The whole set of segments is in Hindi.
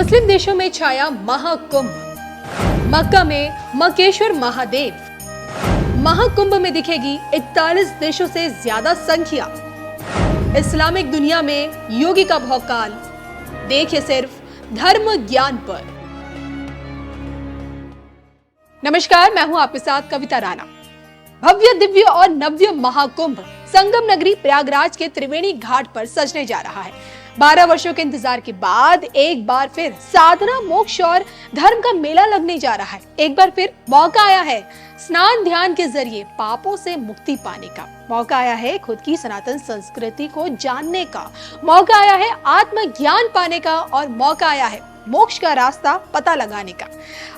मुस्लिम देशों में छाया महाकुंभ। मक्का में मक्केश्वर महादेव। महाकुंभ में दिखेगी 41 देशों से ज्यादा संख्या। इस्लामिक दुनिया में योगी का भौकाल, देखिए सिर्फ धर्म ज्ञान पर। नमस्कार, मैं हूं आपके साथ कविता राणा। भव्य, दिव्य और नव्य महाकुंभ संगम नगरी प्रयागराज के त्रिवेणी घाट पर सजने जा रहा है। 12 वर्षों के इंतजार के बाद एक बार फिर साधना, मोक्ष और धर्म का मेला लगने जा रहा है। एक बार फिर मौका आया है स्नान ध्यान के जरिए पापों से मुक्ति पाने का। मौका आया है खुद की सनातन संस्कृति को जानने का। मौका आया है आत्मज्ञान पाने का और मौका आया है मोक्ष का रास्ता पता लगाने का।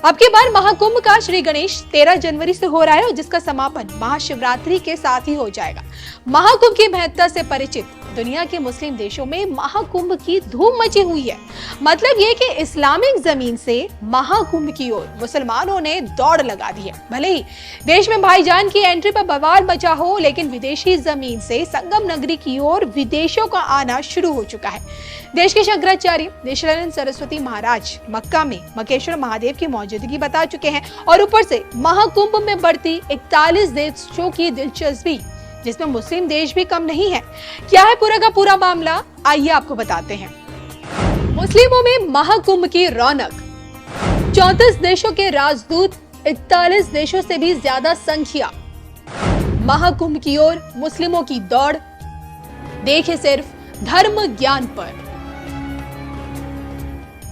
अब की बार महाकुंभ का श्री गणेश 13 जनवरी से हो रहा है, जिसका समापन महाशिवरात्रि के साथ ही हो जाएगा। महाकुंभ की महत्ता से परिचित दुनिया के मुस्लिम देशों में महाकुंभ की धूम मची हुई है। मतलब ये कि इस्लामिक जमीन से महाकुंभ की ओर मुसलमानों ने दौड़ लगा दी है। भले ही देश में भाईजान की एंट्री पर बवाल मचा हो, लेकिन विदेशी जमीन से संगम नगरी की ओर विदेशों का आना शुरू हो चुका है। देश के शंकराचार्य निशिलानंद सरस्वती महाराज मक्का में मक्केश्वर महादेव की मौजूदगी बता चुके हैं और ऊपर से महाकुंभ में बढ़ती 41 देशों की दिलचस्पी, जिसमें मुस्लिम देश भी कम नहीं है। क्या है पूरा का पूरा मामला, आइए आपको बताते हैं। मुस्लिमों में महाकुंभ की रौनक। 34 देशों के राजदूत, 41 देशों से भी ज्यादा संख्या। महाकुंभ की ओर मुस्लिमों की दौड़, देखिए सिर्फ धर्म ज्ञान पर।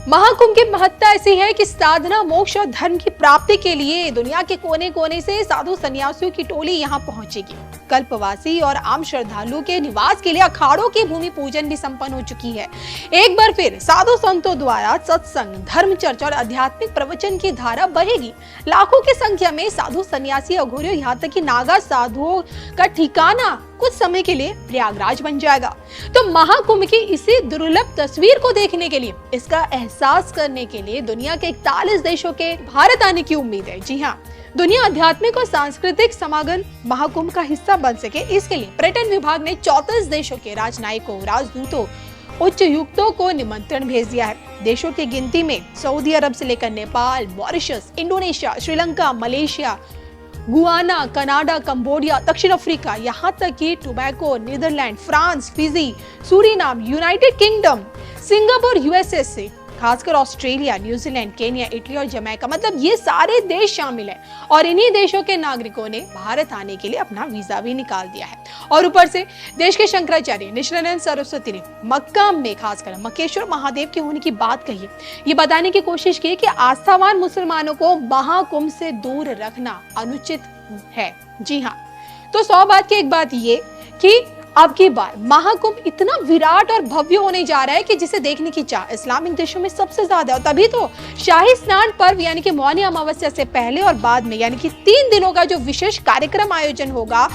महाकुंभ की महत्ता ऐसी है कि साधना, मोक्ष और धर्म की प्राप्ति के लिए दुनिया के कोने कोने से साधु सन्यासियों की टोली यहाँ पहुंचेगी। कल्पवासी और आम श्रद्धालुओं के निवास के लिए अखाड़ों की भूमि पूजन भी संपन्न हो चुकी है। एक बार फिर साधु संतों द्वारा सत्संग, धर्म चर्चा और आध्यात्मिक प्रवचन की धारा बहेगी। लाखों की संख्या में साधु सन्यासी, अघोरियों, यहाँ तक कि नागा साधुओं का ठिकाना कुछ समय के लिए प्रयागराज बन जाएगा। तो महाकुंभ की इसी दुर्लभ तस्वीर को देखने के लिए, इसका एहसास करने के लिए दुनिया के 41 देशों के भारत आने की उम्मीद है। जी हाँ, दुनिया आध्यात्मिक और सांस्कृतिक समागम महाकुंभ का हिस्सा बन सके, इसके लिए पर्यटन विभाग ने 34 देशों के राजनयिकों, राजदूतों, उच्चायुक्तों को निमंत्रण भेज दिया है। देशों की गिनती में सऊदी अरब से लेकर Nepal, Mauritius, Indonesia, Sri Lanka, Malaysia, Guyana, Canada, Cambodia, दक्षिण अफ्रीका, यहाँ तक कि Tobago, Netherland, France, Fiji, Suriname, United Kingdom, Singapore, USA से खासकर ऑस्ट्रेलिया, न्यूजीलैंड, केन्या, इटली और जमैका, मतलब ये सारे देश शामिल हैं। और इन्हीं देशों के नागरिकों ने भारत आने के लिए अपना वीजा भी निकाल दिया है। और ऊपर से देश के शंकराचार्य निशिलानंद सरस्वती ने मक्का में खासकर मक्केश्वर महादेव के होने की बात कही है। ये बताने की कोशिश की कि आस्थावान मुसलमानों को महाकुंभ से दूर रखना अनुचित है। जी हाँ, तो 100 बात की एक बात ये कि अब की बार महाकुंभ इतना विराट और भव्य होने जा रहा है कि जिसे देखने की चाह इस्लामिक देशों में सबसे ज्यादा है। और तभी तो शाही स्नान पर्व यानी कि मौनी अमावस्या से पहले और बाद में यानी कि 3 दिनों का जो विशेष कार्यक्रम आयोजन होगा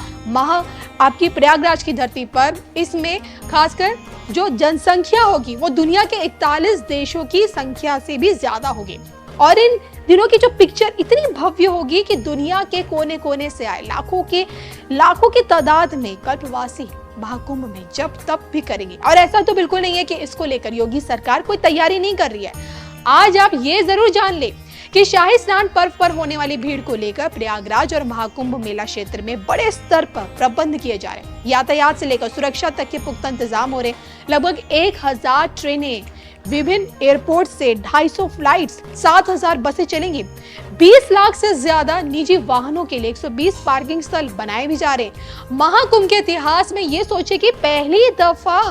आपकी प्रयागराज की धरती पर, इसमें खासकर जो जनसंख्या होगी वो दुनिया के 41 देशों की संख्या से भी ज्यादा होगी। और इन दिनों की जो पिक्चर इतनी भव्य होगी कि दुनिया के कोने कोने से आए लाखों की तादाद में कल्पवासी महाकुंभ में जब तब भी करेंगे। और ऐसा तो बिल्कुल नहीं है कि इसको लेकर योगी सरकार कोई तैयारी नहीं कर रही है। आज आप ये जरूर जान ले कि शाही स्नान पर्व पर होने वाली भीड़ को लेकर प्रयागराज और महाकुंभ मेला क्षेत्र में बड़े स्तर पर प्रबंध किए जा रहे हैं। यातायात से लेकर सुरक्षा तक के पुख्ता इंतजाम हो रहे हैं। लगभग 1000 ट्रेनें, विभिन्न एयरपोर्ट से 250 फ्लाइट्स, 7000 बसें चलेंगी। 20 लाख से ज्यादा निजी वाहनों के लिए 120 पार्किंग स्थल बनाए भी जा रहे हैं। महाकुंभ के इतिहास में ये सोचे कि पहली दफा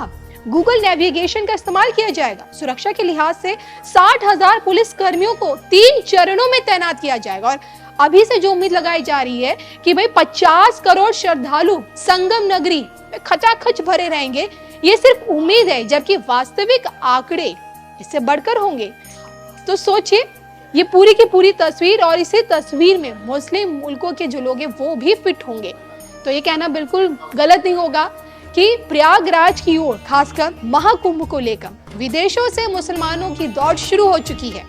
गूगल नेविगेशन का इस्तेमाल किया जाएगा। सुरक्षा के लिहाज से 60,000 पुलिस कर्मियों को 3 चरणों में तैनात किया जाएगा। और अभी से जो उम्मीद लगाई जा रही है कि भाई 50 करोड़ श्रद्धालु संगम नगरी में खचाखच भरे रहेंगे, ये सिर्फ उम्मीद है, जबकि वास्तविक आंकड़े इससे बढ़कर होंगे। तो सोचिए ये पूरी की पूरी तस्वीर, और इसी तस्वीर में मुस्लिम मुल्कों के जो लोग हैं वो भी फिट होंगे। तो ये कहना बिल्कुल गलत नहीं होगा कि प्रयागराज की ओर खासकर महाकुंभ को लेकर विदेशों से मुसलमानों की दौड़ शुरू हो चुकी है।